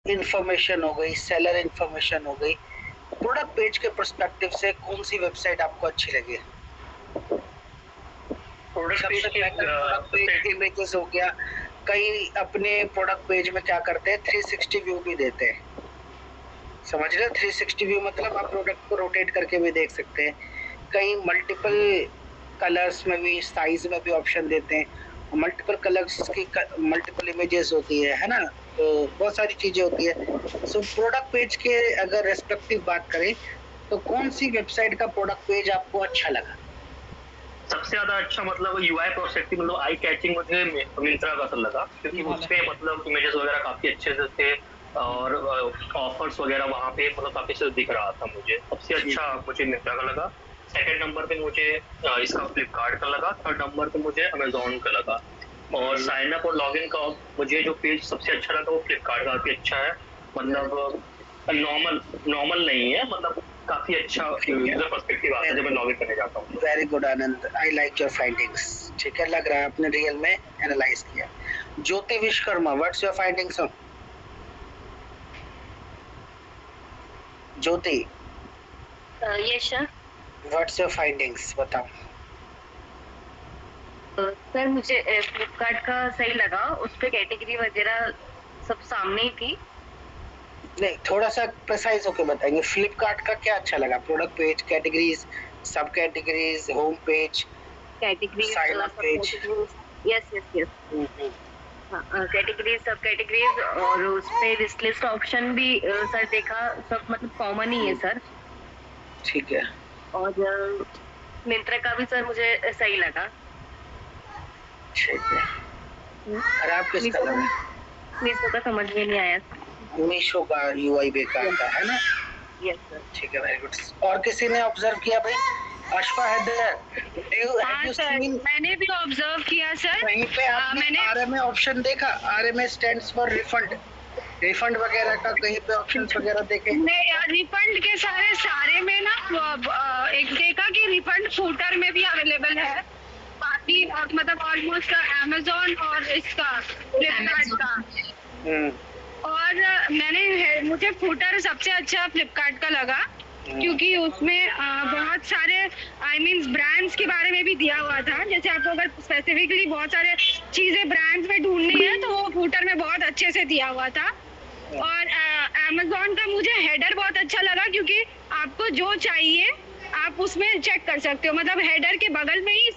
Information हो गई, seller information हो गई, प्रोडक्ट पेज के पर्सपेक्टिव से कौन सी वेबसाइट आपको अच्छी लगी? सबसे बेहतर प्रोडक्ट पेज इमेजेस हो गया। कई अपने प्रोडक्ट पेज में क्या करते हैं, 360 व्यू भी देते हैं, समझ रहे हो? 360 व्यू मतलब आप प्रोडक्ट को रोटेट करके भी देख सकते हैं। कई मल्टीपल कलर्स में भी, साइज में भी ऑप्शन देते हैं, मल्टीपल कलर्स की मल्टीपल इमेजेस होती है ना, तो बहुत सारी चीजें होती है। सो प्रोडक्ट पेज के अगर रेस्पेक्टिव बात करें तो कौन सी वेबसाइट का प्रोडक्ट पेज आपको अच्छा लगा? सबसे ज्यादा अच्छा मतलब यूआई पर्सपेक्टिव मतलब आई कैचिंग मुझे मिंत्रा का लगा, क्योंकि उसपे मतलब इमेजेस वगैरह काफी अच्छे से थे और ऑफर्स वगैरह वहाँ पे मतलब काफी से दिख रहा था मुझे। सबसे अच्छा मुझे मिंत्रा का लगा। सेकंड नंबर पे मुझे इसका फ्लिपकार्ट का लगा। थर्ड नंबर पे मुझे अमेजोन का लगा। और साइन अप और लॉग इन का मुझे जो पेज सबसे अच्छा लगा वो फ्लिपकार्ट का काफी अच्छा है। मतलब नॉर्मल नहीं है, मतलब काफी अच्छा यूजर पर्सपेक्टिव आता है जब मैं लॉग इन करने जाता हूँ। Very good Anand, I like your findings. ठीक है, लग रहा है आपने रियल में एनालाइज किया। Jyoti Vishwakarma, what's your findings? Jyoti, yes sir. What's your findings, बताओ। सर मुझे फ्लिपकार्ट का सही लगा, उस पे कैटेगरी वगैरह सब सामने ही थी। नहीं, थोड़ा सा प्रिसाइज होकर बताएंगे, फ्लिपकार्ट का क्या अच्छा लगा? Product page, categories, sub categories, home page, categories, sign up page. Yes yes yes, categories, sub categories, और उस पे विश लिस्ट ऑप्शन भी सर देखा, सब मतलब कॉमन ही है सर। ठीक है। और मिंत्रा का भी सर मुझे सही लगा। ठीक है, खराब किसका लगा? मीशो का समझ में नहीं आया। मीशो का यूआई बेकार था, है ना? Yes sir. ठीक है, वेरी गुड। और किसी ने ऑब्जर्व किया भाई? अशफा हैदर, हाँ सर, मैंने भी ऑब्जर्व किया सर। कहीं पे आपने आरएमए ऑप्शन देखा? RMA stands for refund, refund वगैरह का कहीं पे ऑप्शंस वगैरह देखे? नहीं, रिफंड के सारे में ना एक देखा कि रिफंड फूटर में भी अवेलेबल है, बाकी मतलब ऑलमोस्ट अमेजोन और इसका फ्लिपकार्ट का। और मुझे फूटर सबसे अच्छा फ्लिपकार्ट का लगा, क्योंकि उसमें बहुत सारे आई मीन्स ब्रांड्स के बारे में भी दिया हुआ था। जैसे आपको अगर स्पेसिफिकली बहुत सारे चीजें ब्रांड्स में ढूंढनी है तो वो फूटर में बहुत अच्छे से दिया हुआ था। और अमेजोन का मुझे हेडर बहुत अच्छा लगा, क्योंकि आपको जो चाहिए आप उसमें चेक कर सकते हो, मतलब हेडर के बगल में ही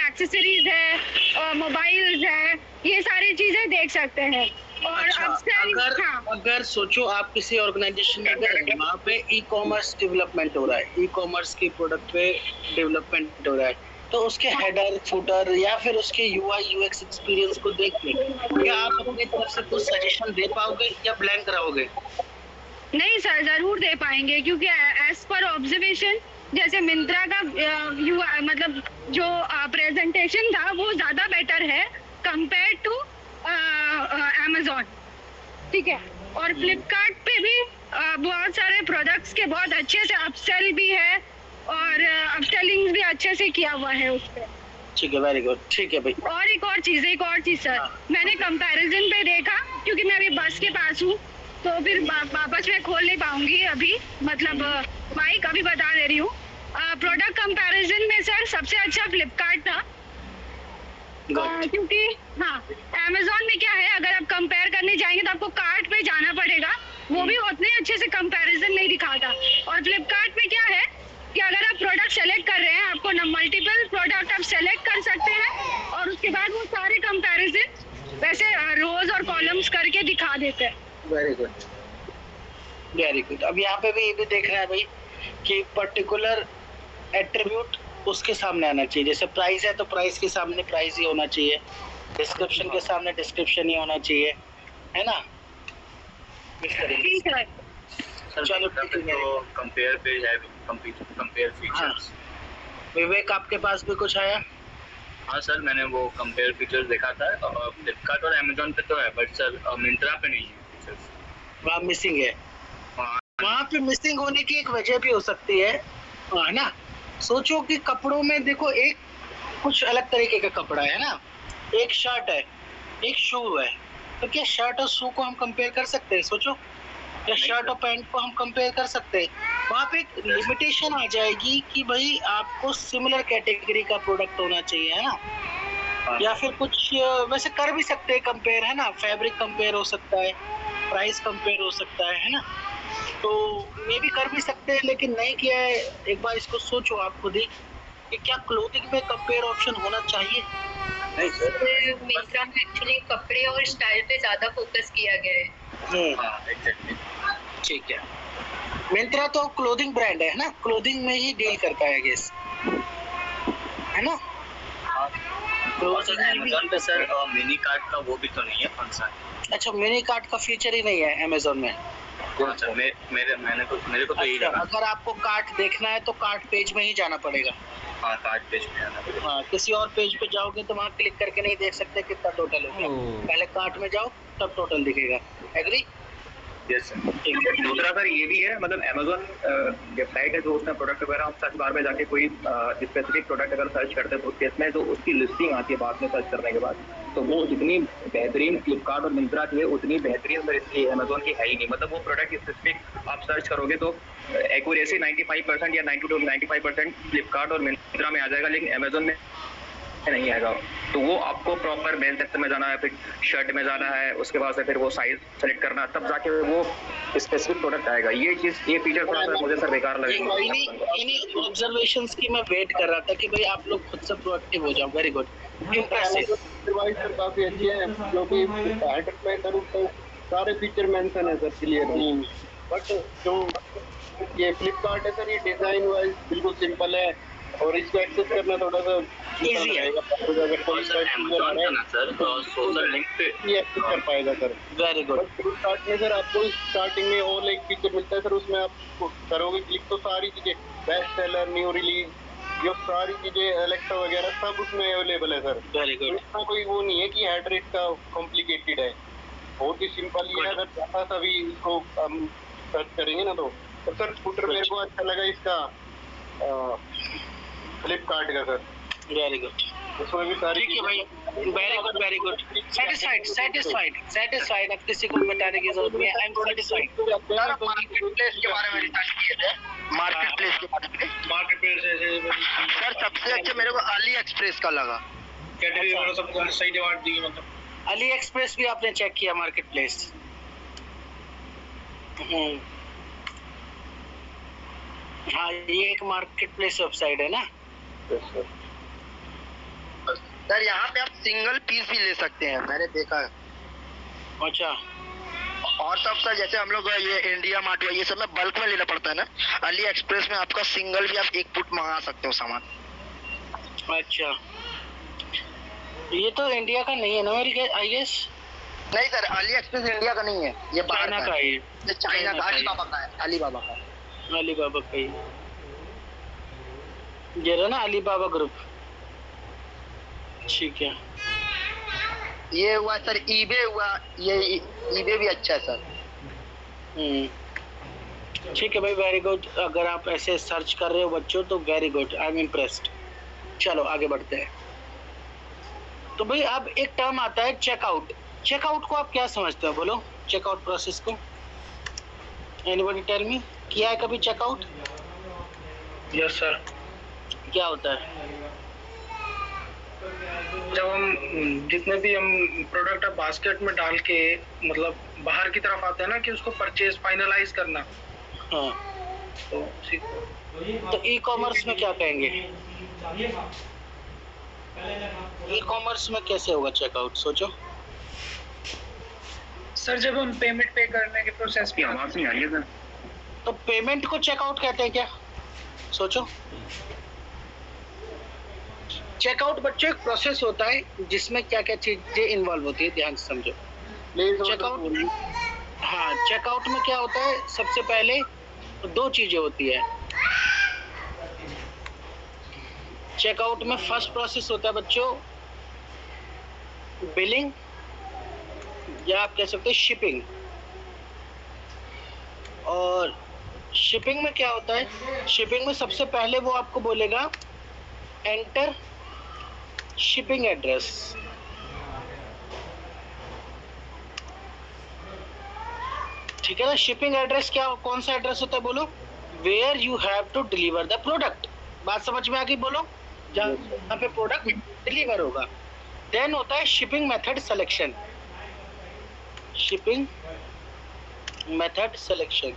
एक्सेसरीज है, मोबाइल्स है, ये सारी चीजें देख सकते हैं। और अगर सोचो आप किसी ऑर्गेनाइजेशन में गए, वहाँ पे ई कॉमर्स डेवलपमेंट हो रहा है, ई कॉमर्स की प्रोडक्ट पे डेवलपमेंट हो रहा है, तो उसके हेडर, फुटर या फिर उसके यूआई यूएक्स एक्सपीरियंस को देख के क्या आप अपनी तरफ से कुछ सजेशन दे पाओगे या ब्लैंक रहोगे? नहीं सर, जरूर दे पाएंगे, क्योंकि एज पर ऑब्जर्वेशन जैसे मिंत्रा का मतलब जो प्रेजेंटेशन था वो ज्यादा बेटर है कंपेयर टू अमेजोन। ठीक है, और फ्लिपकार्ट पे भी बहुत सारे प्रोडक्ट्स के बहुत अच्छे से अपसेल भी है, और अपसेलिंग भी अच्छे से किया हुआ है उस पे। ठीक है, वेरी गुड। ठीक है भाई। और एक और चीज सर, मैंने कंपैरिजन पे देखा, क्योंकि मैं अभी बस के पास हूँ तो फिर वापस मैं खोल नहीं पाऊंगी अभी, मतलब माइक अभी बता दे रही हूँ। प्रोडक्ट कंपैरिजन में सर सबसे अच्छा फ्लिपकार्ट था, क्योंकि हाँ, अमेजोन में क्या है, अगर आप कंपेयर करने जाएंगे तो आपको कार्ट पे जाना पड़ेगा, वो भी उतने अच्छे से कंपैरिजन नहीं दिखाता। और फ्लिपकार्ट में क्या है कि अगर आप प्रोडक्ट सेलेक्ट कर रहे हैं, आपको मल्टीपल प्रोडक्ट आप सेलेक्ट कर सकते हैं, और उसके बाद वो सारे कंपैरिजन वैसे रोज और कॉलम्स करके दिखा देते हैं। Very good, very good. अब यहाँ पे भी ये भी देख रहा है भाई कि पर्टिकुलर एट्रीब्यूट उसके सामने आना चाहिए। जैसे प्राइस है तो प्राइस के सामने प्राइस ही होना चाहिए, डिस्क्रिप्शन के सामने डिस्क्रिप्शन ही होना चाहिए, है ना? चलो तो कंपेयर पेज है, कंपेयर फीचर्स। विवेक, आपके पास भी कुछ आया? हाँ सर, मैंने वो कंपेयर फीचर्स देखा था, फ्लिपकार्ट और अमेजोन पे तो है, बट सर मिंत्रा पे नहीं है फीचर्स, वहाँ मिसिंग है। वहाँ पे मिसिंग होने की एक वजह भी हो सकती है ना? सोचो कि कपड़ों में देखो, एक कुछ अलग तरीके का कपड़ा है ना, एक शर्ट है, एक शू है, तो क्या शर्ट और शू को हम कंपेयर कर सकते हैं? सोचो, या शर्ट और पैंट को हम कंपेयर कर सकते हैं? वहाँ पे एक लिमिटेशन आ जाएगी कि भाई आपको सिमिलर कैटेगरी का प्रोडक्ट होना चाहिए, है ना? या फिर कुछ वैसे कर भी सकते हैं कंपेयर, है ना? फैब्रिक कंपेयर हो सकता है, प्राइस कंपेयर हो सकता है ना? तो ये भी कर भी सकते हैं, लेकिन नहीं किया है। एक बार इसको सोचो आप खुद ही कि क्या क्लोथिंग में कंपेयर ऑप्शन होना चाहिए? नहीं सर, मिंत्रा में एक्चुअली कपड़े और स्टाइल पे ज्यादा फोकस किया गया है। हाँ एग्जैक्टली। ठीक है। मिंत्रा तो क्लोथिंग ब्रांड है ना, क्लोथिंग में ही डील करता है गेस, है ना? और सर अमेज़न पे सर मिनी कार्ट का वो भी तो नहीं है फंक्शन। अच्छा, मिनी कार्ट का फीचर ही नहीं है अमेज़न में। हाँ सर, मेरे को तो यही अच्छा, लगा। अगर आपको कार्ट देखना है तो कार्ट पेज में ही जाना पड़ेगा। हाँ कार्ट पेज में आना पड़ेगा। हाँ, किसी और पेज पे जाओगे तो वहाँ क्लिक करके नहीं देख सकते कितना टोटल हो गया। पहले कार्ट में जाओ तब टोटल दिखेगा। एग्री? Yes sir. दूसरा सर ये भी है, मतलब अमेज़न वेबसाइट है जो उसमें प्रोडक्ट वगैरह हम सर्च बार में जाके कोई स्पेसिफिक प्रोडक्ट अगर सर्च करते हैं तो उसके इसमें जो उसकी लिस्टिंग आती है बाद में सर्च करने के बाद, तो वो इतनी बेहतरीन फ्लिपकार्ट और मिंत्रा की है उतनी बेहतरीन सर इसलिए अमेज़न की है ही नहीं। मतलब वो प्रोडक्ट स्पेसिफिक आप सर्च करोगे तो एक्यूरेसी 95% या 90 to 95% फ्लिपकार्ट और मिंत्रा में आ जाएगा, लेकिन अमेज़न में नहीं आएगा। तो वो आपको प्रॉपर मेन सेक्शन में जाना है, फिर शर्ट में जाना है, उसके बाद से फिर वो साइज सेलेक्ट करना, तब जाके वो स्पेसिफिक प्रोडक्ट आएगा। ये फीचर थोड़ा सा मुझे सर बेकार लगा। इन्हीं ऑब्जर्वेशंस की मैं वेट कर रहा था कि भाई आप लोग खुद से प्रोएक्टिव हो जाओ। Very good, impressive. सर काफी अच्छी है, क्योंकि हैंडल में करूँ तो सारे फीचर मेंशन है सर क्लियर। बट जो ये फ्लिपकार्ट है सर, ये डिजाइन वाइज बिल्कुल सिंपल है और इसको एक्सेस करना थोड़ा सा इजी है। अगर कोई सोशल लिंक पे ये एक्सेस कर पाएगा सर। Very good. फ्लिपकार्ट में सर आपको स्टार्टिंग में और एक फीचर मिलता है सर, उसमें आप करोगे क्लिक तो सारी चीजें बेस्ट सेलर, न्यू रिलीज, ये सारी चीजें अलेक्सा वगैरह सब उसमें अवेलेबल है सर। Very good. इसमें कोई वो नहीं है कि हेड रेट का कॉम्प्लिकेटेड है, बहुत ही सिंपल ही है। अगर जैसा सभी इसको हम सर्च करेंगे ना तो सर स्कूटर मेरे को अच्छा लगा इसका फ्लिपकार्ट का सर। Very good. उसमें भी सारी ठीक है भाई, very good very good. Satisfied. अब किसी को बताने की जरूरत नहीं है। I am satisfied. Market place के बारे में डिसाइड किए थे। मार्केट प्लेस के बारे में सर सबसे अच्छा मेरे को अली एक्सप्रेस का लगा। कैटेगरी वाला सब सही जवाब दिए। मतलब अली एक्सप्रेस भी आपने चेक किया मार्केट प्लेस? हाँ, ये एक मार्केट प्लेस वेबसाइट है ना सर, यहाँ पे आप सिंगल पीस भी ले सकते हैं, मैंने देखा है। अच्छा। और सब सर जैसे हम लोग ये इंडिया मार्ट ये सब में बल्क में लेना पड़ता है ना, अली एक्सप्रेस में आपका सिंगल भी आप 1 फुट मंगा सकते हो सामान। अच्छा, ये तो इंडिया का नहीं है ना मेरी आई गेस? नहीं सर, अली एक्सप्रेस इंडिया का नहीं है, ये बाहर चाइना का है। ये चाइना का, अलीबाबा का है। अलीबाबा का ही ये रहा ना, अलीबाबा ग्रुप। ठीक है। ये हुआ सर ईबे हुआ, ये ईबे भी अच्छा है सर। ठीक है भाई, वेरी गुड। अगर आप ऐसे सर्च कर रहे हो बच्चों तो very good, I am impressed. चलो आगे बढ़ते हैं। तो भाई अब एक टर्म आता है चेकआउट। चेकआउट को आप क्या समझते हो? बोलो चेकआउट प्रोसेस को। एनीबॉडी टेल मी, किया है कभी चेकआउट? Yes sir. क्या होता है? जब हम जितने भी हम प्रोडक्ट बास्केट में डाल के मतलब बाहर की तरफ आते हैं ना कि उसको परचेज फाइनलाइज करना। हाँ। तो ई कॉमर्स में क्या कहेंगे? ई कॉमर्स में कैसे होगा चेकआउट? सोचो सर, जब हम पेमेंट पे करने के प्रोसेस पे आवाज नहीं आ रही है सर। तो पेमेंट को चेकआउट कहते हैं क्या? सोचो, चेकआउट बच्चों एक प्रोसेस होता है जिसमें क्या क्या चीजें इन्वॉल्व होती है, ध्यान से समझो। चेकआउट, हाँ, चेकआउट में क्या होता है? सबसे पहले 2 चीजें होती है चेकआउट में। फर्स्ट प्रोसेस होता है बच्चों बिलिंग, या आप कह सकते हैं शिपिंग। और शिपिंग में क्या होता है? शिपिंग में सबसे पहले वो आपको बोलेगा एंटर शिपिंग एड्रेस। ठीक है ना। शिपिंग एड्रेस क्या, कौन सा एड्रेस होता है बोलो, where you have to deliver the product. बात समझ में आ गई, बोलो, जहाँ पे प्रोडक्ट डिलीवर होगा। देन होता है shipping method selection, shipping method selection.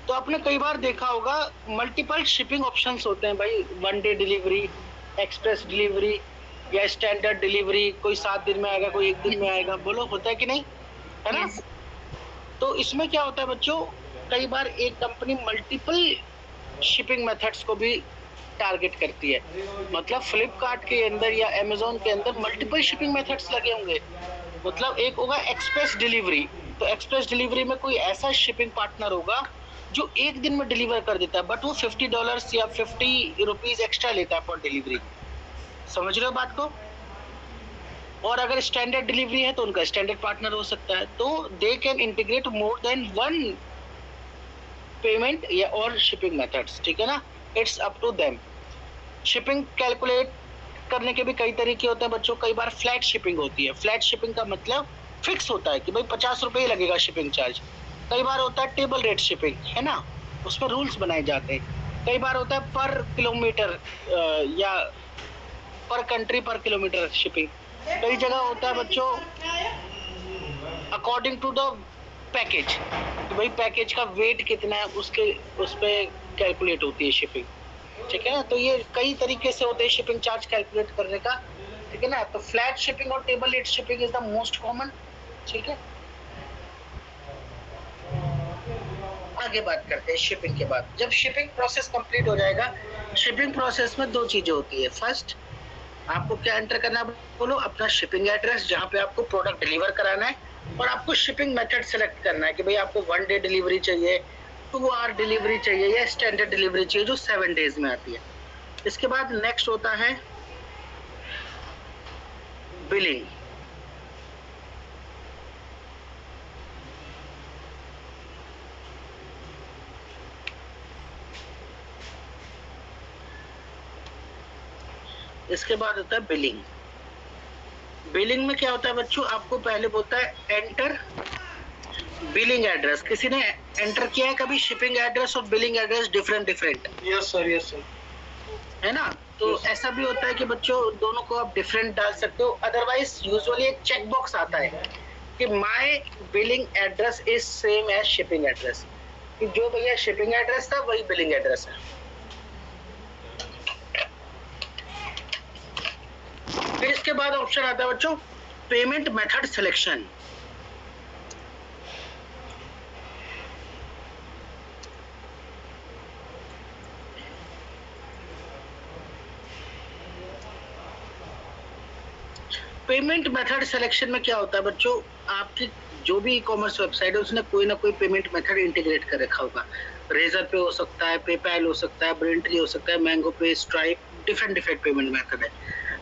तो आपने कई बार देखा होगा मल्टीपल शिपिंग ऑप्शंस होते हैं भाई, 1 डे डिलीवरी, एक्सप्रेस डिलीवरी या स्टैंडर्ड डिलीवरी, कोई 7 दिन में आएगा, कोई 1 दिन में आएगा, बोलो होता है कि नहीं, है ना। तो इसमें क्या होता है बच्चों, कई बार एक कंपनी मल्टीपल शिपिंग मेथड्स को भी टारगेट करती है। मतलब फ्लिपकार्ट के अंदर या अमेजोन के अंदर मल्टीपल शिपिंग मेथड्स लगे होंगे। मतलब एक होगा एक्सप्रेस डिलीवरी, तो एक्सप्रेस डिलीवरी में कोई ऐसा शिपिंग पार्टनर होगा जो 1 दिन में डिलीवर कर देता है, बट वो $50 या 50 रुपीज एक्स्ट्रा लेता है फॉर डिलीवरी। समझ रहे हो बात को। और अगर स्टैंडर्ड डिलीवरी है तो उनका स्टैंडर्ड पार्टनर हो सकता है। तो they can integrate more than 1 payment या और शिपिंग मेथड्स, ठीक है ना। It's up to them. Shipping calculate करने के भी कई तरीके होते हैं बच्चों। कई बार फ्लैट शिपिंग होती है। फ्लैट शिपिंग का मतलब फिक्स होता है कि भाई 50 रुपये ही लगेगा शिपिंग चार्ज। कई बार होता है टेबल रेट शिपिंग, है ना, उसमें रूल्स बनाए जाते हैं। कई बार होता है पर किलोमीटर या पर कंट्री पर किलोमीटर शिपिंग। कई जगह होता है बच्चों अकॉर्डिंग टू द पैकेज, तो भाई पैकेज का वेट कितना है उसके उस पर कैलकुलेट होती है शिपिंग, ठीक है ना। तो ये कई तरीके से होते हैं शिपिंग चार्ज कैलकुलेट करने का, ठीक है ना। तो फ्लैट शिपिंग और table rate shipping is the most common, ठीक है। आगे बात करते हैं शिपिंग के बाद। जब शिपिंग प्रोसेस कंप्लीट हो जाएगा, शिपिंग प्रोसेस में 2 चीजें होती है। फर्स्ट, आपको क्या एंटर करना है बोलो, अपना शिपिंग एड्रेस जहाँ पे आपको प्रोडक्ट डिलीवर कराना है, और आपको शिपिंग मेथड सेलेक्ट करना है कि भाई आपको 1 डे डिलीवरी चाहिए, 2 आवर डिलीवरी चाहिए या स्टैंडर्ड डिलीवरी चाहिए जो 7 डेज में आती है। इसके बाद नेक्स्ट होता है बिलिंग। इसके बाद होता है बिलिंग। बिलिंग में क्या होता है बच्चों, आपको पहले बोलता है एंटर बिलिंग एड्रेस। किसी ने एंटर किया है कभी शिपिंग एड्रेस और billing address different? Yes sir, है ना। तो ऐसा भी होता है कि बच्चों दोनों को आप डिफरेंट डाल सकते हो। अदरवाइज यूजुअली एक चेक बॉक्स आता है कि my billing address is same as shipping address, कि जो भैया शिपिंग एड्रेस था वही बिलिंग एड्रेस है। फिर इसके बाद ऑप्शन आता है बच्चों payment method selection. Payment method selection में क्या होता है बच्चों, आपकी जो भी ई कॉमर्स वेबसाइट है उसने कोई ना कोई पेमेंट मेथड इंटीग्रेट कर रखा होगा। रेजर पे हो सकता है, पेपैल हो सकता है, ब्रेंटली हो सकता है, मैंगो पे, स्ट्राइप, डिफरेंट पेमेंट मेथड है।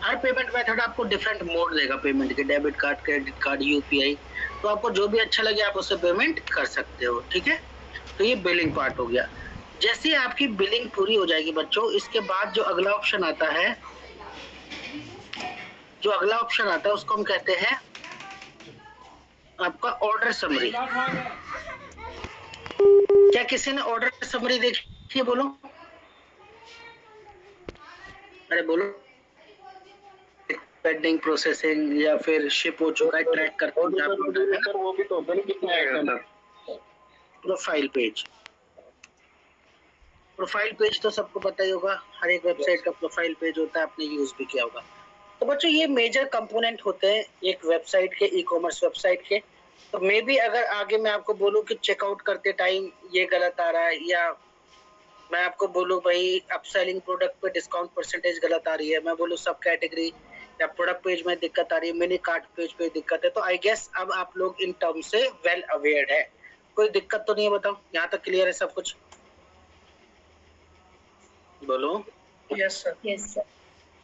हर पेमेंट मेथड आपको डिफरेंट मोड देगा पेमेंट के, debit card, credit card, UPI. तो आपको जो भी अच्छा लगे आप उससे पेमेंट कर सकते हो, ठीक है। तो ये बिलिंग पार्ट हो गया। जैसे ही आपकी बिलिंग पूरी हो जाएगी बच्चों, इसके बाद जो अगला ऑप्शन आता है, उसको हम कहते हैं आपका ऑर्डर समरी। क्या किसी ने ऑर्डर समरी देखी है बोलो? अरे बोलो। पेंडिंग प्रोसेसिंग या फिर शिप हो चुका है, ट्रैक करते हैं वो भी तो कितना है। प्रोफाइल पेज तो सबको पता ही होगा, हर एक वेबसाइट का प्रोफाइल पेज होता है, आपने यूज भी किया होगा। तो बच्चों ये मेजर कंपोनेंट होते हैं एक वेबसाइट के, ई कॉमर्स वेबसाइट के। तो मे बी अगर आगे मैं आपको बोलूं कि चेकआउट करते टाइम ये गलत आ रहा है, या मैं आपको बोलूं भाई अपसेलिंग प्रोडक्ट पे डिस्काउंट परसेंटेज गलत आ रही है, मैं बोलूं सब कैटेगरी या प्रोडक्ट पेज में दिक्कत आ रही है, मिनी कार्ट पेज पे दिक्कत है, तो आई गेस अब आप लोग इन टर्म से वेल अवेयर है। कोई दिक्कत तो नहीं है? बताओ, यहाँ तक क्लियर है सब कुछ? बोलो। Yes sir.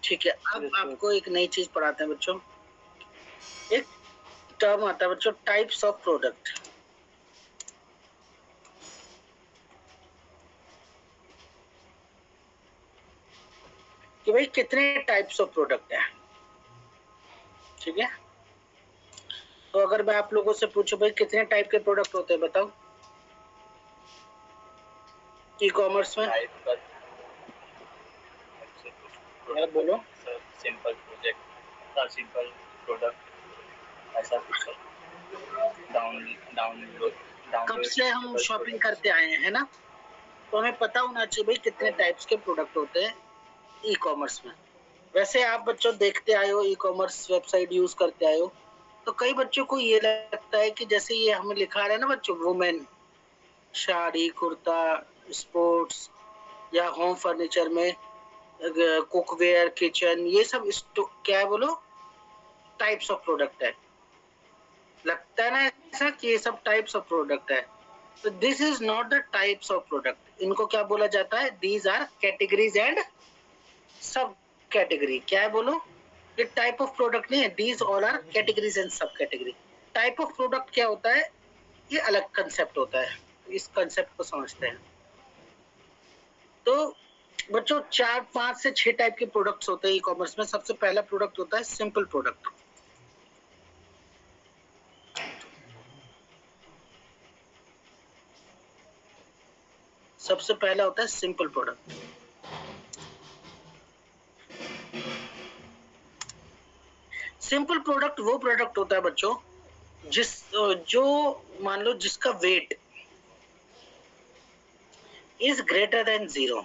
ठीक है। अब आपको एक नई चीज पढ़ाते हैं बच्चों। एक टर्म आता है बच्चों, टाइप्स ऑफ प्रोडक्ट। कि भाई कितने टाइप्स ऑफ प्रोडक्ट है, ठीक है। तो अगर मैं आप लोगों से पूछूं भाई कितने टाइप के प्रोडक्ट होते हैं बताओ, ई कॉमर्स में बोलो। सिंपल प्रोजेक्ट, सिंपल प्रोडक्ट, ऐसा कुछ सर। डाउनलोड कब से हम शॉपिंग करते आए हैं, है ना, तो हमें पता होना चाहिए भाई कितने टाइप्स के प्रोडक्ट होते हैं ई कॉमर्स में। वैसे आप बच्चों देखते आए हो, ई कॉमर्स वेबसाइट यूज करते आए हो, तो कई बच्चों को ये लगता है कि जैसे ये हमें लिखा है ना बच्चों, वुमेन, साड़ी, कुर्ता, स्पोर्ट्स या होम फर्नीचर में कुकवेयर, किचन, ये सब क्या है बोलो, टाइप्स ऑफ प्रोडक्ट है। लगता है ना ऐसा कि ये सब टाइप्स ऑफ प्रोडक्ट है, तो this is not the types of product. इनको क्या बोला जाता है, these are categories and sub category. क्या है बोलो, ये टाइप ऑफ प्रोडक्ट नहीं है, these all are categories and sub category. Type of product क्या होता है, ये अलग कंसेप्ट होता है, इस कंसेप्ट को समझते हैं। तो बच्चों 4, 5 से 6 टाइप के प्रोडक्ट्स होते हैं ई कॉमर्स में। सबसे पहला प्रोडक्ट होता है सिंपल प्रोडक्ट। सबसे पहला होता है सिंपल प्रोडक्ट। सिंपल प्रोडक्ट वो प्रोडक्ट होता है बच्चों जो मान लो जिसका weight is greater than 0।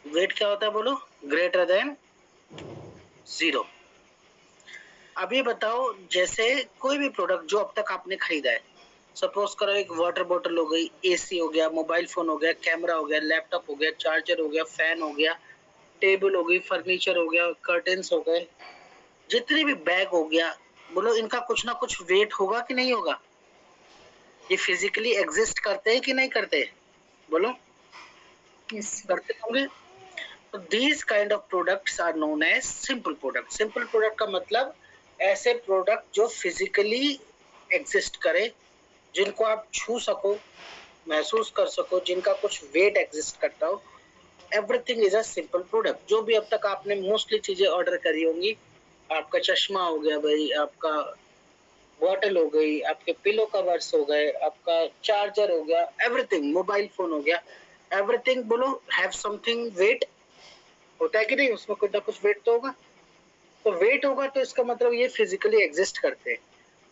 Weight क्या होता है बोलो, ग्रेटर देन 0। अब ये बताओ, जैसे कोई भी प्रोडक्ट जो अब तक आपने खरीदा है, सपोज करो एक वाटर बोतल हो गई, एसी हो गया, मोबाइल फोन हो गया, कैमरा हो गया, लैपटॉप हो गया, चार्जर हो गया, फैन हो गया, टेबल हो गई, फर्नीचर हो गया, कर्टेन्स हो गए, जितने भी बैग हो गया, बोलो इनका कुछ ना कुछ वेट होगा कि नहीं होगा? ये फिजिकली एग्जिस्ट करते हैं कि नहीं करते? बोलो करते होंगे। तो these kind of products are known as simple product. Simple product का मतलब ऐसे प्रोडक्ट जो फिजिकली एग्जिस्ट करे, जिनको आप छू सको, महसूस कर सको, जिनका कुछ वेट एग्जिस्ट करता हो। Everything is a simple product. जो भी अब तक आपने मोस्टली चीजें ऑर्डर करी होंगी, आपका चश्मा हो गया भाई, आपका बॉटल हो गई, आपके पिलो कवर्स हो गए, आपका चार्जर हो गया, एवरीथिंग, मोबाइल फोन हो गया, एवरीथिंग बोलो हैव समथिंग वेट। होता है कि नहीं, उसमें कुछ ना कुछ वेट तो होगा। तो वेट होगा तो इसका मतलब ये फिजिकली एग्जिस्ट करते हैं।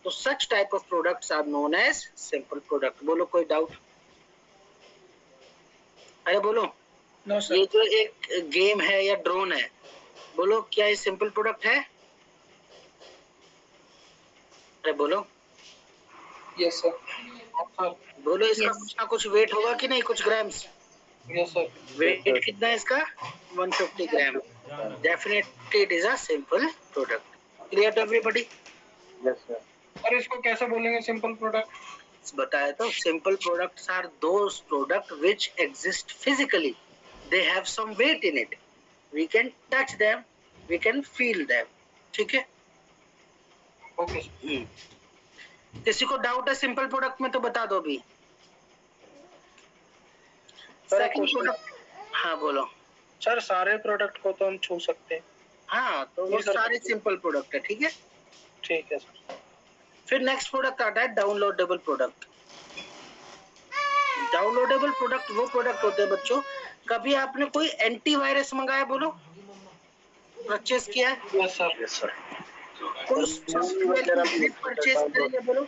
तो such type of products are known as simple product. बोलो कोई डाउट? अरे बोलो। No sir. ये जो एक गेम है या ड्रोन है, बोलो क्या ये सिंपल प्रोडक्ट है? अरे बोलो। Yes sir. बोलो इसका कुछ ना कुछ वेट होगा कि नहीं, कुछ ग्राम्स? Yes sir. वेट कितना है इसका? 150 gram. Definitely it is a simple product. Clear to everybody? Yes sir. और इसको कैसे बोलेंगे सिंपल प्रोडक्ट? बताया तो, simple products are those product which exist physically, they have some weight in it, we can touch them, we can feel them. ठीक है, okay sir. किसी को डाउट है सिंपल प्रोडक्ट में तो बता दो अभी। सेकंड प्रोडक्ट, हाँ बोलो। सर सारे प्रोडक्ट को तो हम छू सकते हैं। हाँ तो वो सारे सिंपल प्रोडक्ट है। ठीक है, ठीक है सर। फिर नेक्स्ट प्रोडक्ट आता है डाउनलोडेबल प्रोडक्ट। डाउनलोडेबल प्रोडक्ट वो प्रोडक्ट होते हैं बच्चों, कभी आपने कोई एंटीवायरस मंगाया, बोलो परचेस किया है? Yes sir. Yes sir. कोई सॉफ्टवेयर परचेस करिए, बोलो।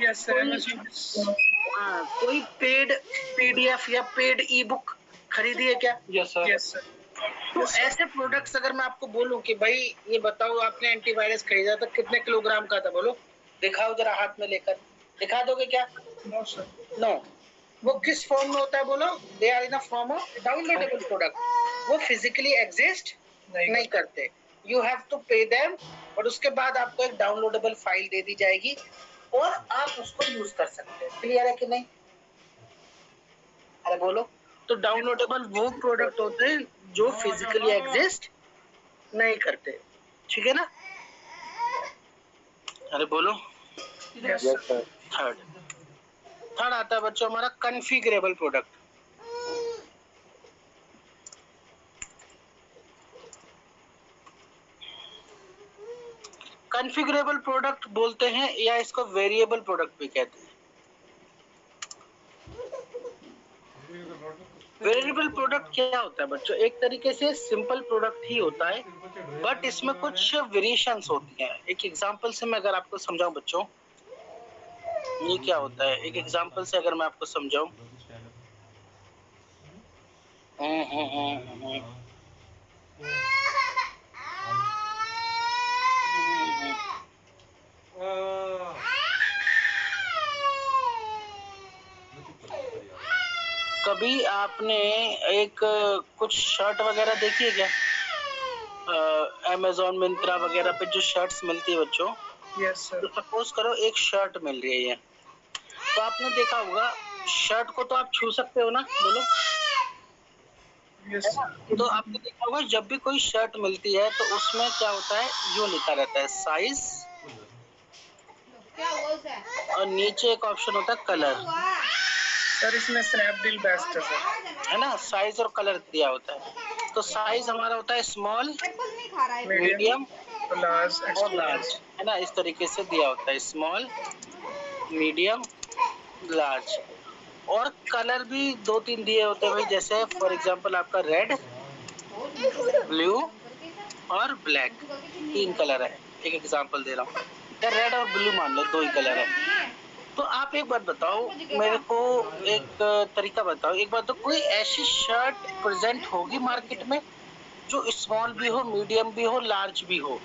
Yes sir. हाँ, कोई पेड पीडीएफ या पेड ई बुक खरीदी है क्या? Yes sir. Yes sir. तो ऐसे प्रोडक्ट्स अगर मैं आपको बोलूं कि भाई ये बताओ आपने एंटीवायरस खरीदा था, कितने किलोग्राम का था, बोलो दिखाओ जरा हाथ में लेकर, दिखा दोगे क्या? No sir. नो। वो किस फॉर्म में होता है बोलो? They are in a form of downloadable product. वो फिजिकली एग्जिस्ट नहीं करते, you have to pay them, और उसके बाद आपको एक डाउनलोडेबल फाइल दे दी जाएगी और आप उसको यूज कर सकते हैं। क्लियर है कि नहीं? अरे बोलो। तो डाउनलोडेबल वो प्रोडक्ट होते हैं जो फिजिकली एग्जिस्ट नहीं करते। ठीक है ना? अरे बोलो। Yes sir. थर्ड आता है बच्चों हमारा कॉन्फ़िगरेबल प्रोडक्ट। कॉन्फ़िगरेबल प्रोडक्ट बोलते हैं या इसको वेरिएबल प्रोडक्ट भी कहते हैं। वेरिएबल प्रोडक्ट क्या होता है बच्चों? एक तरीके से सिंपल प्रोडक्ट ही होता है, बट इसमें कुछ वेरिएशंस होती हैं। एक एग्जांपल से मैं अगर आपको समझाऊं बच्चों, ये क्या होता है, एक एग्जांपल से अगर मैं आपको समझाऊं, कभी आपने एक कुछ शर्ट वगैरह देखी है क्या? अमेज़न मिंत्रा वगैरह पे जो शर्ट्स मिलती है बच्चों, यस तो सर। सपोज करो एक शर्ट मिल रही है, तो आपने देखा होगा शर्ट को तो आप छू सकते हो ना, बोलो, यस है ना? तो आपने देखा होगा जब भी कोई शर्ट मिलती है तो उसमें क्या होता है, यूं लिखा रहता है साइज, और नीचे एक ऑप्शन होता है कलर, सर, इसमें स्नैपडील बेस्ट है सर। है ना? साइज और कलर दिया होता है। तो साइज हमारा होता है स्मॉल, मीडियम लार्ज, और लार्ज, है ना? इस तरीके से दिया होता है, स्मॉल, मीडियम, लार्ज। और कलर भी 2-3 दिए होते हैं भाई, जैसे फॉर एग्जांपल आपका रेड, ब्लू और ब्लैक, 3 कलर है। एक एग्जांपल दे रहा हूँ, या रेड और ब्लू मान लो, 2 ही कलर है। तो आप एक बात बताओ मेरे को, एक तरीका बताओ एक बात, तो कोई ऐसी शर्ट प्रेजेंट होगी मार्केट में जो स्मॉल भी हो, मीडियम भी हो, लार्ज भी हो,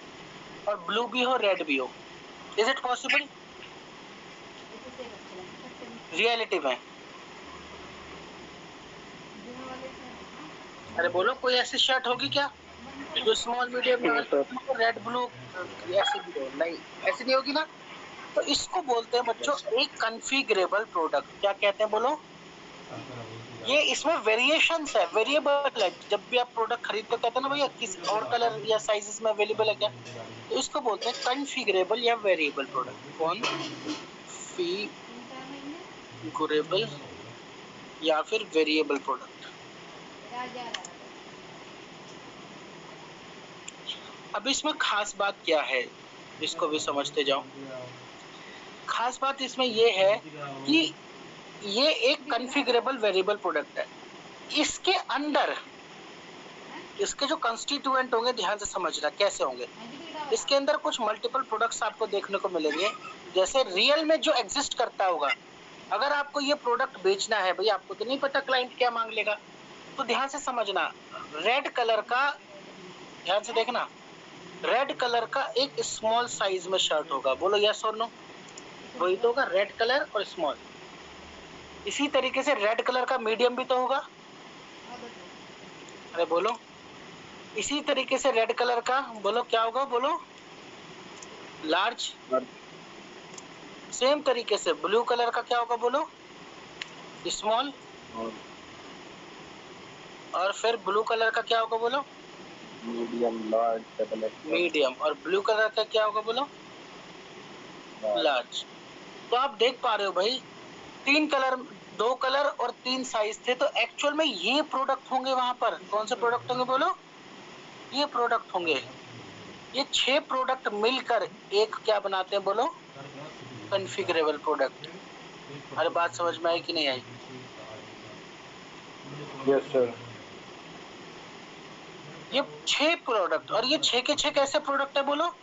और ब्लू भी हो, रेड भी हो? इज इट पॉसिबल रियलिटी में? अरे बोलो, कोई ऐसी शर्ट होगी क्या जो स्मॉल, मीडियम, रेड, ब्लू ऐसे भी हो? नहीं, ऐसी नहीं होगी ना। तो इसको बोलते हैं बच्चों एक कॉन्फ़िगरेबल प्रोडक्ट। क्या कहते हैं बोलो? ये इसमें वेरिएशंस है, वेरिएबल है। जब भी आप प्रोडक्ट खरीदते हो कहते हैं ना भैया किस और कलर या साइजेस में अवेलेबल है क्या, तो इसको बोलते हैं कॉन्फ़िगरेबल या वेरिएबल प्रोडक्ट। कॉन्फ़िगरेबल या फिर वेरिएबल प्रोडक्ट। अब इसमें खास बात क्या है, इसको भी समझते जाओ। खास बात इसमें ये है कि ये एक कॉन्फ़िगरेबल वेरिएबल प्रोडक्ट है। इसके अंदर इसके जो कंस्टिट्यूएंट होंगे, ध्यान से समझना कैसे होंगे। इसके अंदर कुछ मल्टीपल प्रोडक्ट्स आपको देखने को मिलेंगे, जैसे रियल में जो एग्जिस्ट करता होगा। अगर आपको ये प्रोडक्ट बेचना है भाई, आपको तो नहीं पता क्लाइंट क्या मांग लेगा, तो ध्यान से समझना। रेड कलर का, ध्यान से देखना, रेड कलर का एक स्मॉल साइज में शर्ट होगा, बोलो यस और नो? वही तो होगा, रेड कलर और स्मॉल। इसी तरीके से रेड कलर का मीडियम भी तो होगा, अरे बोलो। इसी तरीके से रेड कलर का, बोलो क्या होगा, बोलो लार्ज। सेम तरीके से ब्लू कलर का क्या होगा, बोलो स्मॉल। और फिर ब्लू कलर का क्या होगा, बोलो मीडियम, लार्ज, डबल मीडियम। और ब्लू कलर का क्या होगा, बोलो लार्ज। तो आप देख पा रहे हो भाई, 3 कलर, 2 कलर और 3 साइज थे, तो एक्चुअल में ये प्रोडक्ट होंगे वहां पर। कौन से प्रोडक्ट होंगे, बोलो ये प्रोडक्ट होंगे। ये 6 प्रोडक्ट मिलकर एक क्या बनाते हैं, बोलो कॉन्फ़िगरेबल प्रोडक्ट। अरे बात समझ में आई कि नहीं आई? Yes sir. ये 6 प्रोडक्ट, और ये 6 के 6 कैसे प्रोडक्ट है, बोलो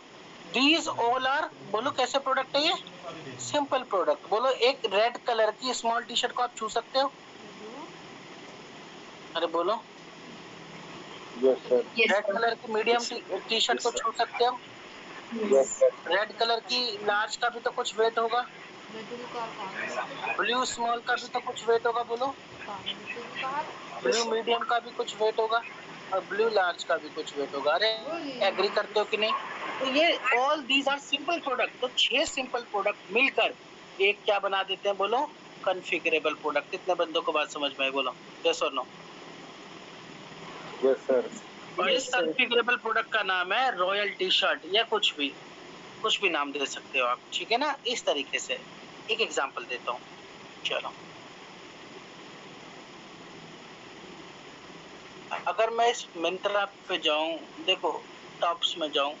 दीज ऑल आर, बोलो कैसे प्रोडक्ट है ये? Simple product. बोलो एक रेड कलर की स्मॉल टी शर्ट को आप छू सकते हो? अरे बोलो। Yes sir. रेड कलर की मीडियम टी शर्ट को छू सकते हो? Yes sir. रेड कलर की लार्ज का भी तो कुछ वेट होगा, ब्लू स्मॉल का भी तो कुछ वेट होगा, बोलो ब्लू मीडियम का भी कुछ वेट होगा, और ब्लू लार्ज का भी कुछ वेट होगा। अरे एग्री करते हो कि नहीं? तो ये all these are simple product. तो 6 सिंपल प्रोडक्ट मिलकर एक क्या बना देते हैं, बोलो कॉन्फ़िगरेबल प्रोडक्ट। कितने बंदों को बात समझ में आई, बोलो यस और नो? Yes sir. और इस कॉन्फ़िगरेबल प्रोडक्ट का नाम है रॉयल टी शर्ट, या कुछ भी नाम दे सकते हो आप, ठीक है ना? इस तरीके से एक एग्जांपल देता हूँ, चलो। अगर मैं इस मिंत्रा पे जाऊं, देखो टॉप्स में जाऊं,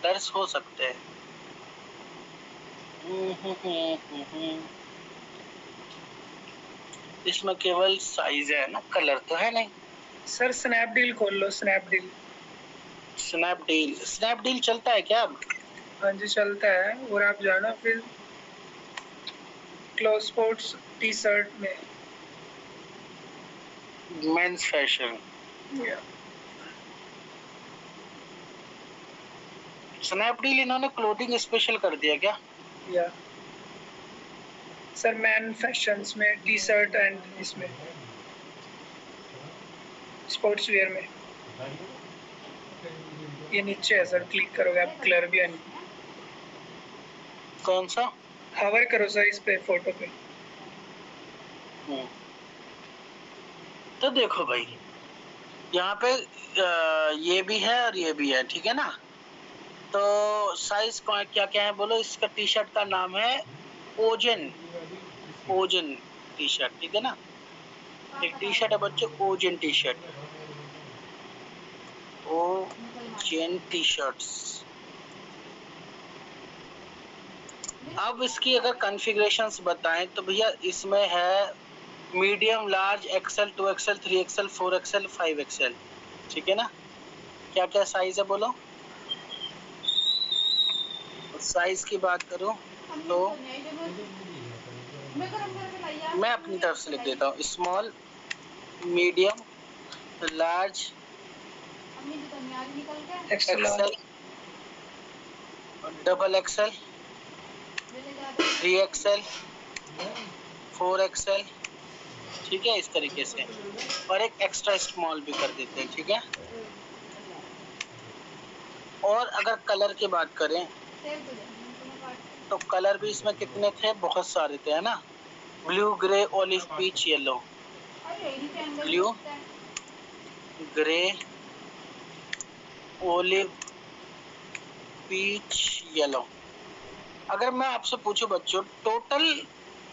कलर्स हो सकते हैं। इसमें केवल साइज है ना, कलर तो है नहीं। सर स्नैपडील खोल लो, स्नैपडील। स्नैपडील चलता है क्या अब? हाँ जी चलता है। और आप जाना फिर क्लोज स्पोर्ट्स टी शर्ट में, मेंस फैशन। स्नैपडील इन्होंने क्लोथिंग स्पेशल कर दिया क्या? या सर मैन फैशंस में टी शर्ट एंड इसमें स्पोर्ट्स वेयर में। ये नीचे है सर, क्लिक करोगे आप, कलर भी है। कौन सा? हवर करो सर इस पे, फोटो पे। तो देखो भाई, यहाँ पे ये भी है और ये भी है, ठीक है ना। तो साइज क्या क्या है बोलो। इसका टी शर्ट का नाम है ओजन टी शर्ट, ठीक है ना। एक टी शर्ट है बच्चों, ओजन टी शर्ट, ओजन टी शर्ट्स। अब इसकी अगर कॉन्फ़िगरेशंस बताएं तो भैया इसमें है medium, large, Excel, 2XL, 3XL, 4XL, 5XL, ठीक है ना। क्या क्या साइज है बोलो। साइज की बात करूं तो मैं अपनी तरफ से लिख देता हूँ, small, medium, large, XL, double XL, 3XL, 4XL, ठीक है, इस तरीके से। और एक एक्स्ट्रा स्मॉल भी कर देते हैं, ठीक है। और अगर कलर की बात करें तो कलर भी इसमें कितने थे, बहुत सारे थे, है ना। Blue, grey, olive, peach, yellow. Blue, grey, olive, peach, yellow. अगर मैं आपसे पूछूं बच्चों, टोटल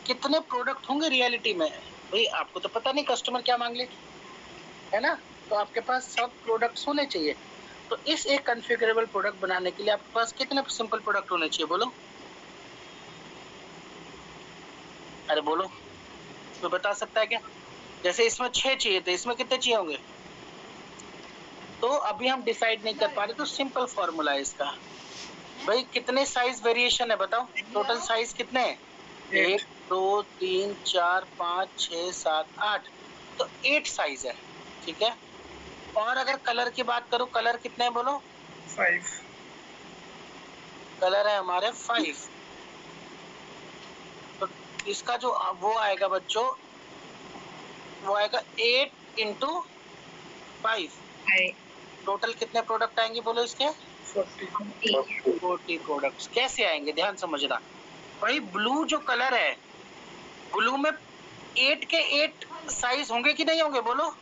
कितने प्रोडक्ट होंगे रियलिटी में? भाई आपको तो पता नहीं कस्टमर क्या मांग ले, है ना। तो आपके पास सब प्रोडक्ट्स होने चाहिए। तो इस एक कॉन्फ़िगरेबल प्रोडक्ट बनाने के लिए आपके पास कितने सिंपल प्रोडक्ट होने चाहिए बोलो। अरे बोलो, तो बता सकता है क्या? जैसे इसमें 6 चाहिए थे, इसमें कितने चाहिए होंगे? तो अभी हम डिसाइड नहीं कर पा रहे, तो सिंपल फॉर्मूला है इसका। भाई कितने साइज वेरिएशन है बताओ, टोटल साइज कितने हैं? 1 2 3 4 5 6 7 8, तो 8 साइज है, ठीक है। और अगर कलर की बात करो, कलर कितने हैं बोलो? 5 कलर है हमारे 5। तो इसका जो वो आएगा बच्चों, वो आएगा 8 इंटू 5। टोटल कितने प्रोडक्ट आएंगे बोलो इसके? 40 प्रोडक्ट्स। कैसे आएंगे ध्यान समझना भाई। ब्लू जो कलर है, ब्लू में 8 के 8 साइज होंगे कि नहीं होंगे बोलो।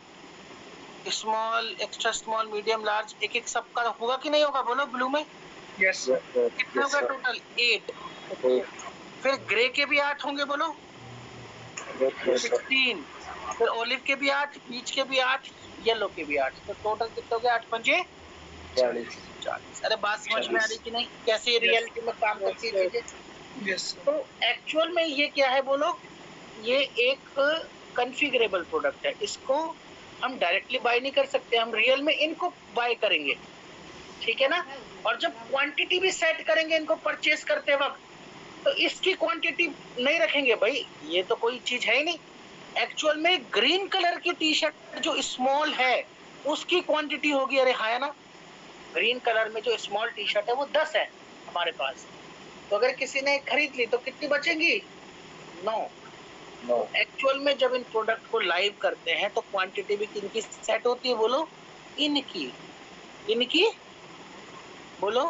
Small, extra small, medium, large, एक एक सबका होगा कि नहीं होगा बोलो ब्लू में। यस कितने होगा टोटल? 8। फिर ग्रे के भी 8 होंगे बोलो, 16। फिर ऑलिव के भी 8, पीच के भी 8, येलो के भी 8। तो टोटल कितने हो गए? 8 पंजे 40। अरे बात समझ में आ रही कि नहीं, कैसे रियलिटी में काम करती है चीजें। यस तो एक्चुअल में ये क्या है बोलो, ये एक कॉन्फ़िगरेबल प्रोडक्ट है। इसको हम डायरेक्टली बाय नहीं कर सकते, हम रियल में इनको बाय करेंगे, ठीक है ना। और जब क्वांटिटी भी सेट करेंगे इनको परचेस करते वक्त, तो इसकी क्वांटिटी नहीं रखेंगे भाई, ये तो कोई चीज है ही नहीं। एक्चुअल में ग्रीन कलर की टी शर्ट जो स्मॉल है उसकी क्वांटिटी होगी, अरे हाँ है ना, ग्रीन कलर में जो स्मॉल टी शर्ट है वो 10 है हमारे पास। तो अगर किसी ने खरीद ली तो कितनी बचेंगी? 9। एक्चुअल में जब इन प्रोडक्ट को लाइव करते हैं तो क्वांटिटी भी किनकी सेट होती है बोलो? इनकी बोलो,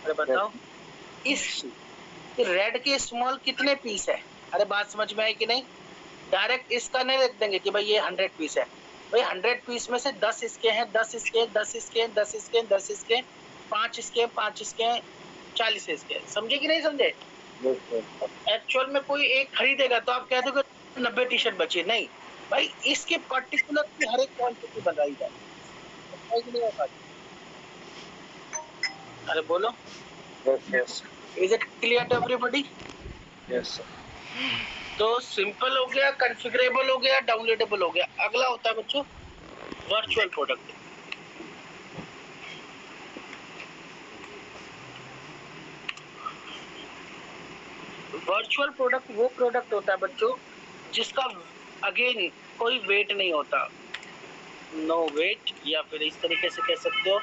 अरे बताओ। इस रेड के स्मॉल कितने पीस है? अरे बात समझ में आई कि नहीं। डायरेक्ट इसका नहीं लिख देंगे कि भाई ये 100 पीस है। भाई 100 पीस में से 10 इसके हैं, 10 इसके, 10 इसके, 10 इसके, 10 इसके, 5 इसके, 5 इसके, 40 इसके। समझे कि नहीं समझे? एक्चुअल में कोई एक खरीदेगा तो आप कह दोगे 90 टी शर्ट बची, नहीं भाई, इसके पर्टिकुलर की हर एक क्वांटिटी बनाई जाए। अरे बोलो, Yes. Is it clear to everybody? Yes, sir. तो सिंपल हो गया, कॉन्फ़िगरेबल हो गया, डाउनलोडेबल हो गया। अगला होता है बच्चों वर्चुअल प्रोडक्ट। वर्चुअल प्रोडक्ट वो प्रोडक्ट होता है बच्चों जिसका अगेन कोई वेट नहीं होता, नो वेट, या फिर इस तरीके से कह सकते हो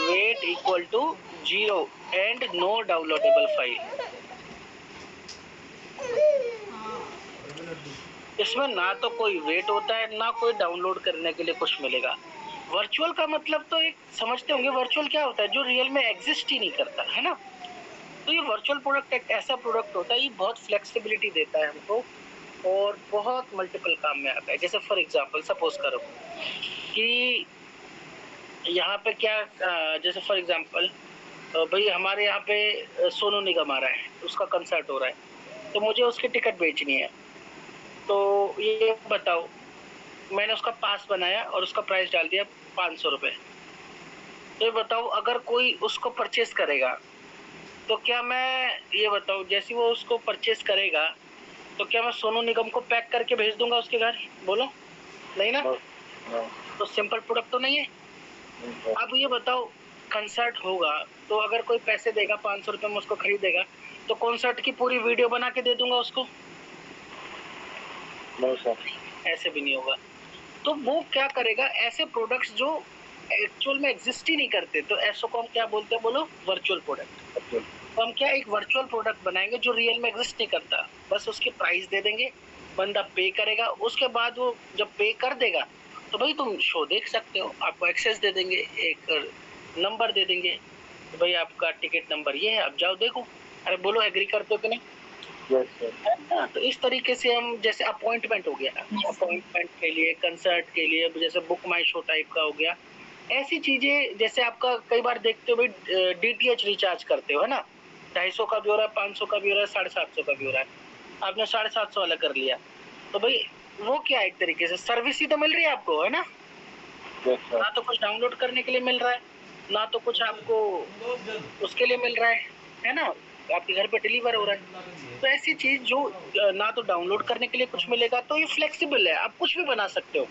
weight equal to 0 and no downloadable file. इसमें ना तो कोई वेट होता है, ना कोई डाउनलोड करने के लिए कुछ मिलेगा। वर्चुअल का मतलब तो एक समझते होंगे, वर्चुअल क्या होता है, जो रियल में एग्जिस्ट ही नहीं करता है ना। तो ये वर्चुअल प्रोडक्ट एक ऐसा प्रोडक्ट होता है, ये बहुत फ्लेक्सिबिलिटी देता है हमको और बहुत मल्टीपल काम में आता है। जैसे फॉर एग्जांपल सपोज करो कि यहाँ पे क्या जैसे फॉर एग्जांपल भाई हमारे यहाँ पे सोनू निगम आ रहा है, उसका कंसर्ट हो रहा है, तो मुझे उसकी टिकट बेचनी है। तो ये बताओ, मैंने उसका पास बनाया और उसका प्राइस डाल दिया 500 रुपये। तो ये बताओ अगर कोई उसको परचेस करेगा तो क्या मैं, ये बताओ जैसे वो उसको परचेस करेगा तो क्या मैं सोनू निगम को पैक करके भेज दूंगा उसके घर? बोलो नहीं ना। तो सिंपल प्रोडक्ट तो नहीं है। अब ये बताओ कंसर्ट होगा तो अगर कोई पैसे देगा 500 रुपये में उसको खरीदेगा तो कॉन्सर्ट की पूरी वीडियो बना के दे दूंगा उसको? ऐसे भी नहीं होगा। तो वो क्या करेगा, ऐसे प्रोडक्ट्स जो एक्चुअल में एग्जिस्ट ही नहीं करते, तो ऐसो को हम क्या बोलते हैं? बोलो वर्चुअल प्रोडक्ट। तो हम क्या एक वर्चुअल प्रोडक्ट बनाएंगे जो रियल में एग्जिस्ट नहीं करता, बस उसके प्राइस दे देंगे, बंदा पे करेगा, उसके बाद वो जब पे कर देगा तो भाई तुम शो देख सकते हो, आपको एक्सेस दे देंगे, एक नंबर दे देंगे, तो भाई आपका टिकट नंबर ये है, आप जाओ देखो। अरे बोलो एग्री करते हो कि नहीं? तो इस तरीके से हम, जैसे अपॉइंटमेंट हो गया, अपॉइंटमेंट के लिए, कंसर्ट के लिए, जैसे बुक माई शो टाइप का हो गया, ऐसी चीजें। जैसे आपका कई बार देखते हो भाई DTH रिचार्ज करते हो है ना, 250 का भी हो रहा है, 500 का भी हो रहा है, 750 का भी हो रहा है, आपने 750 वाला कर लिया, तो भाई वो क्या एक तरीके से सर्विस ही तो मिल रही है आपको, है ना। ना तो कुछ डाउनलोड करने के लिए मिल रहा है, ना तो कुछ आपको उसके लिए मिल रहा है ना, आपके घर पे डिलीवर हो रहा है। तो ऐसी चीज जो ना तो डाउनलोड करने के लिए कुछ मिलेगा, तो ये फ्लेक्सिबल है, आप कुछ भी बना सकते हो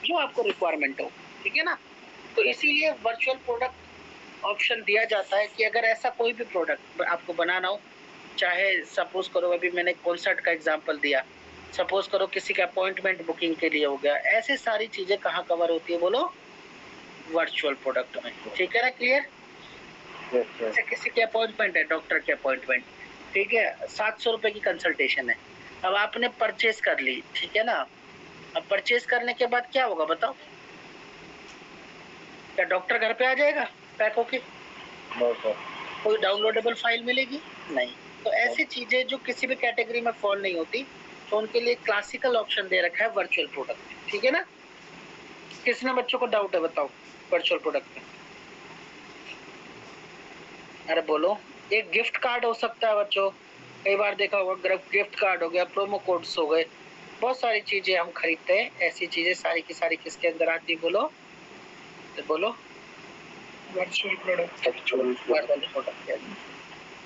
जो आपको रिक्वायरमेंट हो, ठीक है ना। तो इसीलिए वर्चुअल प्रोडक्ट ऑप्शन दिया जाता है कि अगर ऐसा कोई भी प्रोडक्ट आपको बनाना हो, चाहे सपोज करो अभी मैंने कॉन्सर्ट का एग्जांपल दिया, सपोज करो किसी का अपॉइंटमेंट बुकिंग के लिए हो गया, ऐसे सारी चीजें कहाँ कवर होती है? बोलो वर्चुअल प्रोडक्ट में, ठीक है ना, क्लियर। जैसे किसी के अपॉइंटमेंट है, डॉक्टर के अपॉइंटमेंट, ठीक है, 700 रुपए की कंसल्टेशन है, अब आपने परचेज कर ली, ठीक है ना। अब परचेज करने के बाद क्या होगा बताओ? क्या डॉक्टर घर पे आ जाएगा पैक होके? कोई डाउनलोडेबल फाइल मिलेगी? नहीं। तो ऐसी चीजें जो किसी भी कैटेगरी में फॉल नहीं होती, तो उनके लिए क्लासिकल ऑप्शन दे रखा है वर्चुअल प्रोडक्ट, ठीक है ना। किसने बच्चों को डाउट है बताओ वर्चुअल प्रोडक्ट में? अरे बोलो। एक गिफ्ट कार्ड हो सकता है बच्चों, कई बार देखा होगा, गिफ्ट कार्ड हो गया, प्रोमो कोड्स हो गए, बहुत सारी चीजें हम खरीदते हैं, ऐसी चीजें सारी की सारी किसके अंदर आती है? बोलो तो बोलो वर्चुअल प्रोडक्ट।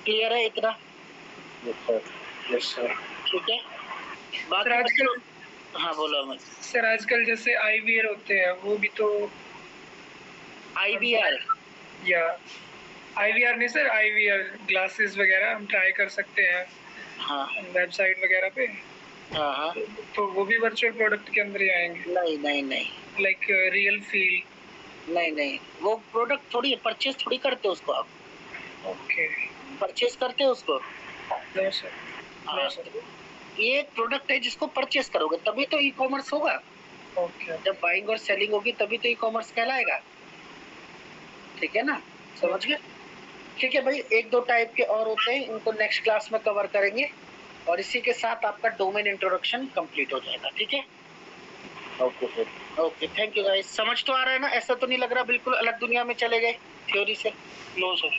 क्लियर है इतना? Yes sir. ठीक है, बात आजकल, हाँ बोलो अमन सर। आजकल जैसे IVR होते हैं, वो भी तो IVR या IVR नहीं सर, IVR ग्लासेस वगैरह हम ट्राई कर सकते हैं, हाँ वेबसाइट वगैरह पे। हाँ तो वो भी वर्चुअल प्रोडक्ट के अंदर ही आएंगे? नहीं नहीं नहीं, लाइक रियल फील? नहीं नहीं, वो प्रोडक्ट थोड़ी परचेज थोड़ी करते हो उसको आप। ओके, परचेज करते हो उसको? No sir. हाँ, ये एक प्रोडक्ट है जिसको परचेज करोगे तभी तो ई-कॉमर्स होगा। ओके, जब बाइंग और सेलिंग होगी तभी तो ई-कॉमर्स कहलाएगा, ठीक है ना, समझ गए। ठीक है भाई, एक दो टाइप के और होते हैं, उनको नेक्स्ट क्लास में कवर करेंगे, और इसी के साथ आपका डोमेन इंट्रोडक्शन कंप्लीट हो जाएगा, ठीक है। Okay sir, okay, thank you guys. समझ तो आ रहा है ना? ऐसा तो नहीं लग रहा बिल्कुल अलग दुनिया में चले गए थ्योरी से? नो सर,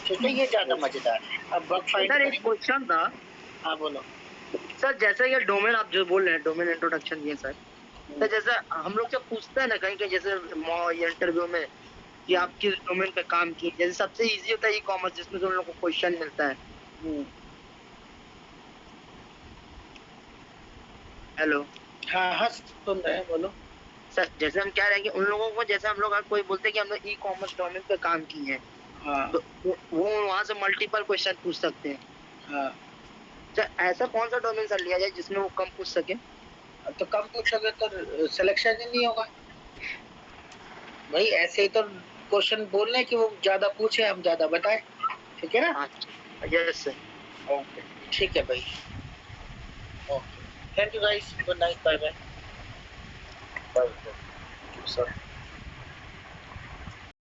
ठीक है, ये ज्यादा मजेदार है। अब वर्क फाइंड सर एक क्वेश्चन था। हाँ बोलो सर जैसे ये डोमेन आप जो बोल रहे हैं, डोमेन इंट्रोडक्शन ये सर, तो जैसे हम लोग जब पूछते हैं ना कहीं कहीं, जैसे इंटरव्यू में कि आप किस डोमेन पे काम किए, जैसे सबसे इजी होता है ई-कॉमर्स, जिसमें हम लोग को क्वेश्चन मिलता है, हेलो हाँ हाँ सुन रहे हैं, बोलो। सर, जैसे हम कह रहे हैं कि उन लोगों को, जैसे हम लोग अगर कोई बोलते हैं कि हम लोग ई कॉमर्स डोमेन पे काम किए हैं, हाँ तो वो वहाँ से मल्टीपल क्वेश्चन पूछ सकते हैं। हाँ, सर ऐसा कौन सा डोमेन सर लिया जाए जिसमें वो कम पूछ सके? तो कम पूछोगे तो सिलेक्शन ही नहीं होगा भाई। ऐसे ही तो क्वेश्चन बोलने कि वो ज्यादा पूछे, हम ज्यादा बताए, ठीक है ना? Yes sir. ओके, ठीक है भाई। Okay, thank you guys, good night, bye bye. Sir